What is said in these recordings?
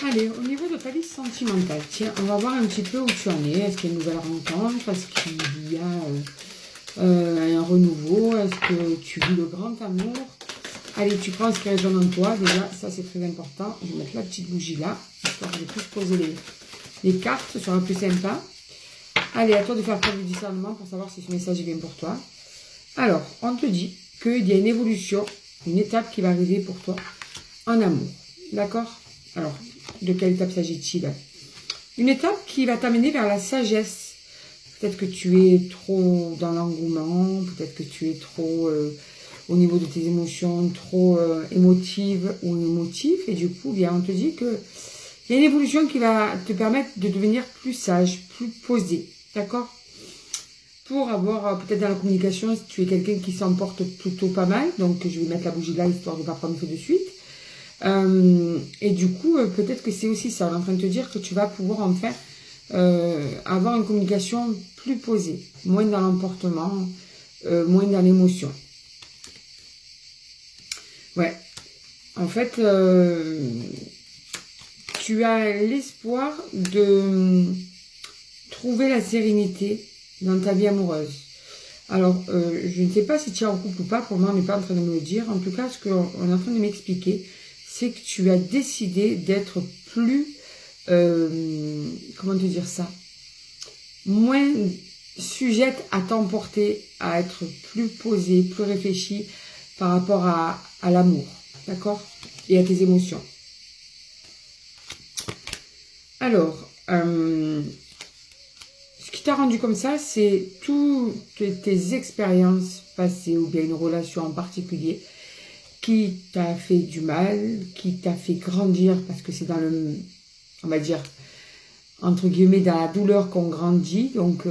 Allez, au niveau de ta vie sentimentale, tiens, on va voir un petit peu où tu en es. Est-ce qu'il y a une nouvelle rencontre? Est-ce qu'il y a un renouveau? Est-ce que tu vis le grand amour? Allez, tu prends ce qui résonne en toi. Déjà, ça c'est très important. Je vais mettre la petite bougie là, histoire de plus poser les cartes. Ce sera plus sympa. Allez, à toi de faire preuve du discernement pour savoir si ce message est bien pour toi. Alors, on te dit qu'il y a une évolution, une étape qui va arriver pour toi en amour. D'accord? Alors, de quelle étape s'agit-il? Une étape qui va t'amener vers la sagesse. Peut-être que tu es trop dans l'engouement, peut-être que tu es trop au niveau de tes émotions, trop émotive ou émotif. Et du coup, bien, on te dit que il y a une évolution qui va te permettre de devenir plus sage, plus posé. D'accord? Pour avoir, peut-être dans la communication, si tu es quelqu'un qui s'emporte plutôt pas mal, donc je vais mettre la bougie là, histoire de ne pas prendre feu de suite. Et du coup, peut-être que c'est aussi ça. On est en train de te dire que tu vas pouvoir enfin avoir une communication plus posée, moins dans l'emportement, moins dans l'émotion. Ouais. En fait, tu as l'espoir de trouver la sérénité dans ta vie amoureuse. Alors, je ne sais pas si tu es en couple ou pas, pour moi, on n'est pas en train de me le dire. En tout cas, ce qu'on est en train de m'expliquer, c'est que tu as décidé d'être plus, comment te dire ça, moins sujette à t'emporter, à être plus posée, plus réfléchie par rapport à l'amour, d'accord? Et à tes émotions. Alors, ce qui t'a rendu comme ça, c'est toutes tes expériences passées ou bien une relation en particulier qui t'a fait du mal, qui t'a fait grandir, parce que c'est dans le, on va dire, entre guillemets, dans la douleur qu'on grandit. Donc,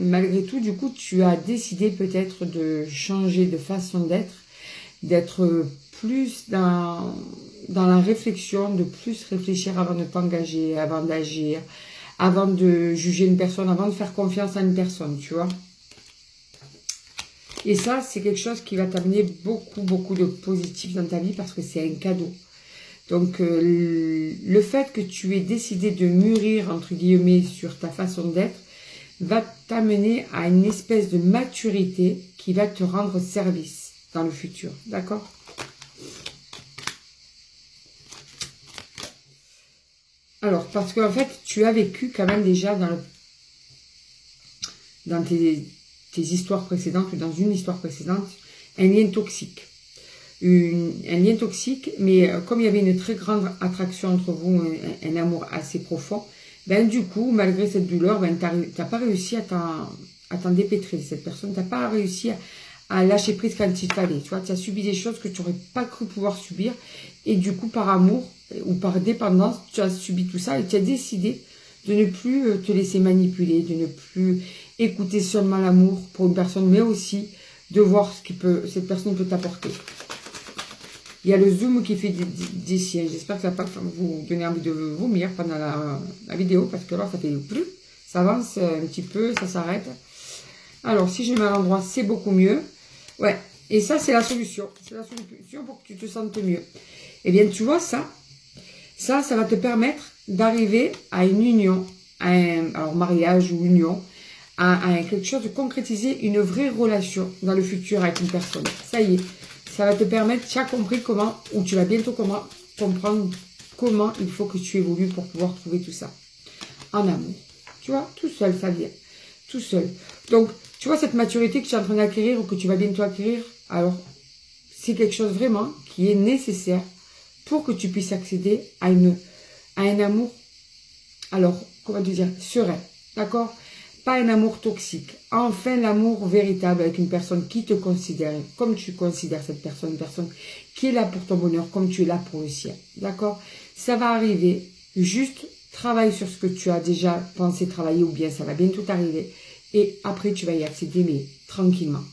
malgré tout, du coup, tu as décidé peut-être de changer de façon d'être plus dans la réflexion, de plus réfléchir avant de t'engager, avant d'agir, avant de juger une personne, avant de faire confiance à une personne, tu vois. Et ça, c'est quelque chose qui va t'amener beaucoup, beaucoup de positif dans ta vie parce que c'est un cadeau. Donc, le fait que tu aies décidé de mûrir, entre guillemets, sur ta façon d'être, va t'amener à une espèce de maturité qui va te rendre service dans le futur. D'accord ? Alors, parce qu'en fait, tu as vécu quand même déjà dans tes histoires précédentes ou dans une histoire précédente, un lien toxique. Un lien toxique, mais comme il y avait une très grande attraction entre vous, un amour assez profond, ben du coup, malgré cette douleur, ben, tu n'as pas réussi à t'en dépêtrer de cette personne, tu n'as pas réussi à lâcher prise quand il fallait. Tu vois, tu as subi des choses que tu n'aurais pas cru pouvoir subir, et du coup, par amour ou par dépendance, tu as subi tout ça, et tu as décidé de ne plus te laisser manipuler, de ne plus écouter seulement l'amour pour une personne, mais aussi de voir ce que cette personne peut t'apporter. Il y a le zoom qui fait des siens. J'espère que ça va pas vous donner envie de vomir pendant la vidéo, parce que là, ça fait plus. Ça avance un petit peu, ça s'arrête. Alors, si je mets à l'endroit, c'est beaucoup mieux. Ouais, et ça, c'est la solution. C'est la solution pour que tu te sentes mieux. Eh bien, tu vois, ça va te permettre d'arriver à une union, alors mariage ou union, à quelque chose de concrétiser, une vraie relation dans le futur avec une personne. Ça y est, ça va te permettre, tu as compris comment, ou tu vas bientôt comprendre comment il faut que tu évolues pour pouvoir trouver tout ça en amour. Tu vois, tout seul, ça vient, tout seul. Donc, tu vois cette maturité que tu es en train d'acquérir ou que tu vas bientôt acquérir, alors c'est quelque chose vraiment qui est nécessaire pour que tu puisses accéder à un amour, alors, comment te dire, serein, d'accord ? Pas un amour toxique. Enfin, l'amour véritable avec une personne qui te considère comme tu considères cette personne, une personne qui est là pour ton bonheur, comme tu es là pour le sien. D'accord? Ça va arriver. Juste travaille sur ce que tu as déjà pensé travailler ou bien ça va bientôt t'arriver. Et après, tu vas y accéder, mais tranquillement.